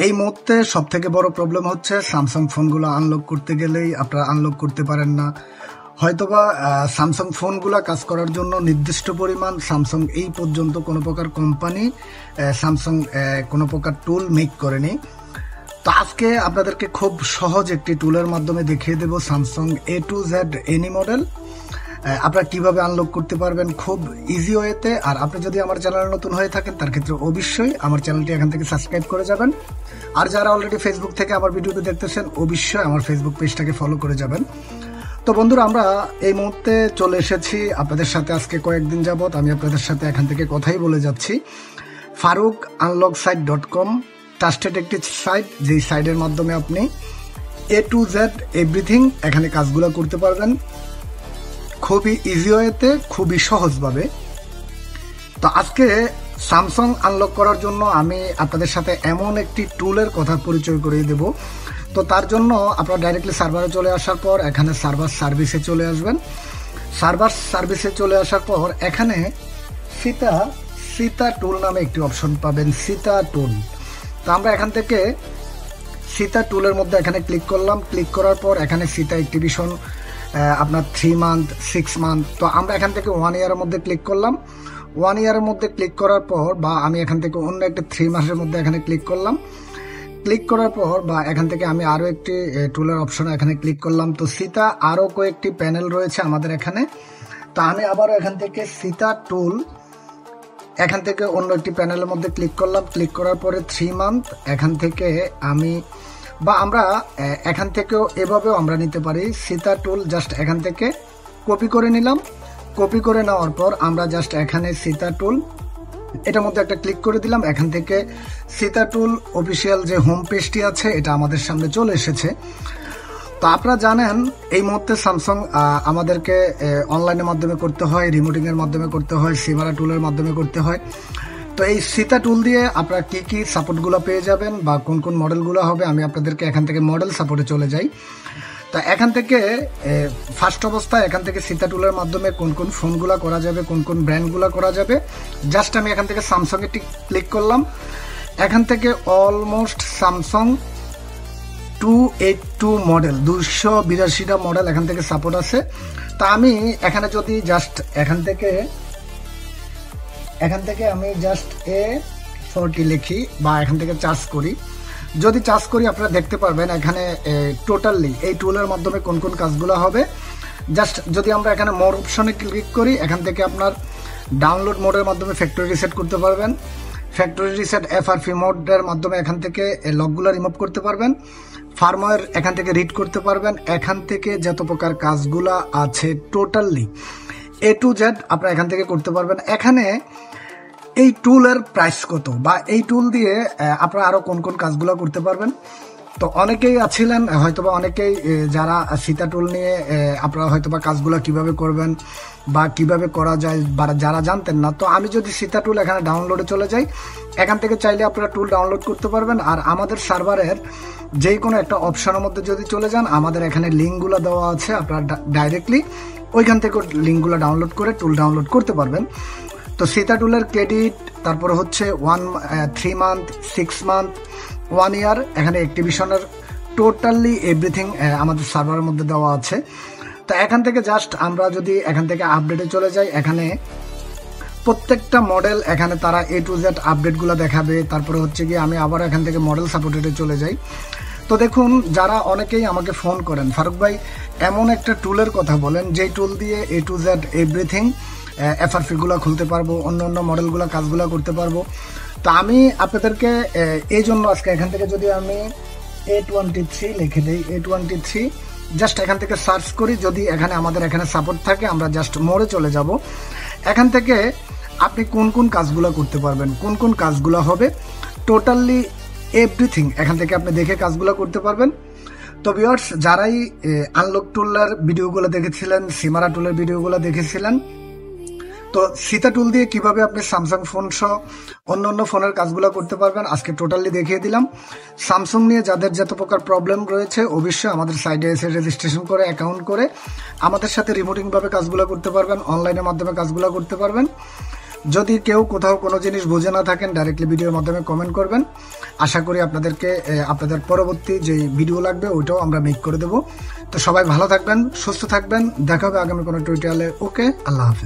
এই মুহূর্তে সবথেকে বড় প্রবলেম হচ্ছে স্যামসাং ফোনগুলো আনলক করতে গেলেই আপনারা আনলক করতে পারেন না। হয়তোবা স্যামসাং ফোনগুলো কাজ করার জন্য নির্দিষ্ট পরিমাণ স্যামসাং এই পর্যন্ত কোনো প্রকার কোম্পানি স্যামসাং কোনো প্রকার টুল মেক করেনি। তো আজকে আপনাদেরকে খুব সহজ একটি টুলের মাধ্যমে দেখিয়ে দেব Samsung A to Z any model আপনারা কিভাবে আনলক করতে পারবেন খুব ইজি ওয়েতে। আর আপনি যদি আমার চ্যানেলে নতুন হয়ে থাকেন তার ক্ষেত্রে অবশ্যই আমার চ্যানেলটি এখান থেকে সাবস্ক্রাইব করে যাবেন। আর যারা অলরেডি ফেসবুক থেকে আমার ভিডিওটি দেখতেছেন অবশ্যই আমার ফেসবুক পেজটাকে ফলো করে যাবেন। তো বন্ধুরা, আমরা এই মুহূর্তে চলে এসেছি আপনাদের সাথে। আজকে কয়েকদিন যাবত আমি আপনাদের সাথে এখান থেকে কথাই বলে যাচ্ছি। farukanlocksite.com ট্রাস্টেড একটি সাইট, যেই সাইটের মাধ্যমে আপনি A to Z এভরিথিং এখানে কাজগুলো করতে পারবেন খুবই ইজি ওয়েতে, খুবই সহজভাবে। তো আজকে স্যামসাং আনলক করার জন্য আমি আপনাদের সাথে এমন একটি টুলের কথা পরিচয় করিয়ে দেব। তো তার জন্য আপনারা ডাইরেক্টলি সার্ভারে চলে আসার পর এখানে সার্ভার সার্ভিসে চলে আসবেন। সার্ভার সার্ভিসে চলে আসার পর এখানে সীতা টুল নামে একটি অপশন পাবেন, সীতা টুল। তো আমরা এখান থেকে সীতা টুলের মধ্যে এখানে ক্লিক করলাম। ক্লিক করার পর এখানে সীতা অ্যাক্টিভেশন আপনার 3 মান্থ 6 মান্থ। তো আমরা এখান থেকে 1 ইয়ারের মধ্যে ক্লিক করলাম। 1 ইয়ারের মধ্যে ক্লিক করার পর বা আমি এখান থেকে অন্য একটা 3 মাসের মধ্যে এখানে ক্লিক করলাম। ক্লিক করার পর বা এখান থেকে আমি আরও একটি টুলের অপশনে এখানে ক্লিক করলাম। তো সীতা আরও কয়েকটি প্যানেল রয়েছে আমাদের এখানে। তো আমি আবারও এখান থেকে সীতা টুল এখান থেকে অন্য একটি প্যানেলের মধ্যে ক্লিক করলাম। ক্লিক করার পরে 3 মান্থ এখান থেকে আমি বা আমরা এখান থেকেও এভাবেও আমরা নিতে পারি। সীতা টুল জাস্ট এখান থেকে কপি করে নিলাম। কপি করে নেওয়ার পর আমরা জাস্ট এখানে সীতা টুল এটার মধ্যে একটা ক্লিক করে দিলাম। এখান থেকে সীতা টুল অফিসিয়াল যে হোম পেজটি আছে এটা আমাদের সামনে চলে এসেছে। তো আপনারা জানেন এই মুহূর্তে স্যামসাং আমাদেরকে অনলাইনের মাধ্যমে করতে হয়, রিমোটিংয়ের মাধ্যমে করতে হয়, সিমারা টুলের মাধ্যমে করতে হয়। তো এই সীতা টুল দিয়ে আপনারা কি কি সাপোর্টগুলো পেয়ে যাবেন বা কোন কোন মডেলগুলো হবে আমি আপনাদেরকে এখান থেকে মডেল সাপোর্টে চলে যাই। তা এখান থেকে ফার্স্ট অবস্থায় এখান থেকে সীতা টুলের মাধ্যমে কোন কোন ফোনগুলো করা যাবে, কোন কোন ব্র্যান্ডগুলো করা যাবে, জাস্ট আমি এখান থেকে স্যামসাংয়ে ক্লিক করলাম। এখান থেকে অলমোস্ট স্যামসাং 282 মডেল 282টা মডেল এখান থেকে সাপোর্ট আছে। তা আমি এখানে যদি জাস্ট এখান থেকে আমি জাস্ট A40 লিখি বা এখান থেকে চার্জ করি, যদি চার্জ করি আপনারা দেখতে পারবেন এখানে টোটালি এই টুলের মাধ্যমে কোন কোন কাজগুলো হবে। জাস্ট যদি আমরা এখানে মোর অপশনে ক্লিক করি এখান থেকে আপনার ডাউনলোড মোডের মাধ্যমে ফ্যাক্টরি রিসেট করতে পারবেন। ফ্যাক্টরি রিসেট FRP মোডের মাধ্যমে এখান থেকে লকগুলো রিমুভ করতে পারবেন। ফার্মওয়্যার এখান থেকে রিড করতে পারবেন। এখান থেকে যত প্রকার কাজগুলো আছে টোটালি A to Z আপনারা এখান থেকে করতে পারবেন। এখানে এই টুলের প্রাইস কত বা এই টুল দিয়ে আপনারা আরো কোন কোন কাজগুলো করতে পারবেন। তো অনেকেই আছিলেন হয়তোবা অনেকেই যারা সীতা টুল নিয়ে আপনারা হয়তোবা কাজগুলো কিভাবে করবেন বা কিভাবে করা যায় বা যারা জানতেন না। তো আমি যদি সীতা টুল এখানে ডাউনলোডে চলে যাই, এখান থেকে চাইলে আপনারা টুল ডাউনলোড করতে পারবেন। আর আমাদের সার্ভারের যে কোনো একটা অপশনের মধ্যে যদি চলে যান আমাদের এখানে লিঙ্কগুলো দেওয়া আছে, আপনারা ডাইরেক্টলি ওইখান থেকে লিঙ্কগুলো ডাউনলোড করে টুল ডাউনলোড করতে পারবেন। তো সীতা টুলের ক্রেডিট, তারপরে হচ্ছে 3 মান্থ 6 মান্থ 1 ইয়ার এখানে অ্যাক্টিভেশনের টোটালি এভরিথিং আমাদের সার্ভারের মধ্যে দেওয়া আছে। তো এখান থেকে জাস্ট আমরা যদি এখান থেকে আপডেটে চলে যাই, এখানে প্রত্যেকটা মডেল এখানে তারা A to Z আপডেটগুলো দেখাবে। তারপরে হচ্ছে কি আমি আবার এখান থেকে মডেল সাপোর্টেডে চলে যাই। তো দেখুন, যারা অনেকেই আমাকে ফোন করেন, ফারুক ভাই এমন একটা টুলের কথা বলেন যেই টুল দিয়ে A to Z এভরিথিং FRP-গুলো খুলতে পারবো, অন্য অন্য মডেলগুলো কাজগুলো করতে পারবো। তো আমি আপনাদেরকে এই জন্য আজকে এখান থেকে যদি আমি A23 লিখে দিই, A23 জাস্ট এখান থেকে সার্চ করি, যদি এখানে আমাদের এখানে সাপোর্ট থাকে আমরা জাস্ট মোড়ে চলে যাব। এখান থেকে আপনি কোন কোন কাজগুলো করতে পারবেন, কোন কোন কাজগুলো হবে টোটালি এভরিথিং এখান থেকে আপনি দেখে কাজগুলো করতে পারবেন। তো ভিউয়ার্স, যারাই আনলক টুলের ভিডিওগুলো দেখেছিলেন, সিমারা টুলের ভিডিওগুলো দেখেছিলেন, তো সীতা টুল দিয়ে কিভাবে আপনি স্যামসাং ফোন সহ অন্য অন্য ফোনের কাজগুলো করতে পারবেন আজকে টোটালি দেখিয়ে দিলাম। স্যামসাং নিয়ে যাদের যত প্রকার প্রবলেম রয়েছে অবশ্যই আমাদের সাইটে এসে রেজিস্ট্রেশন করে অ্যাকাউন্ট করে আমাদের সাথে রিমোটিংভাবে কাজগুলো করতে পারবেন, অনলাইনের মাধ্যমে কাজগুলো করতে পারবেন। যদি কেউ কোথাও কোনো জিনিস বুঝে না থাকেন ডাইরেক্টলি ভিডিওর মাধ্যমে কমেন্ট করবেন। আশা করি আপনাদের পরবর্তী যে ভিডিও লাগবে ওইটাও আমরা মেক করে দেবো। তো সবাই ভালো থাকবেন, সুস্থ থাকবেন, দেখা হবে আগামী কোনো টিউটোরিয়ালে। ওকে, আল্লাহ হাফেজ।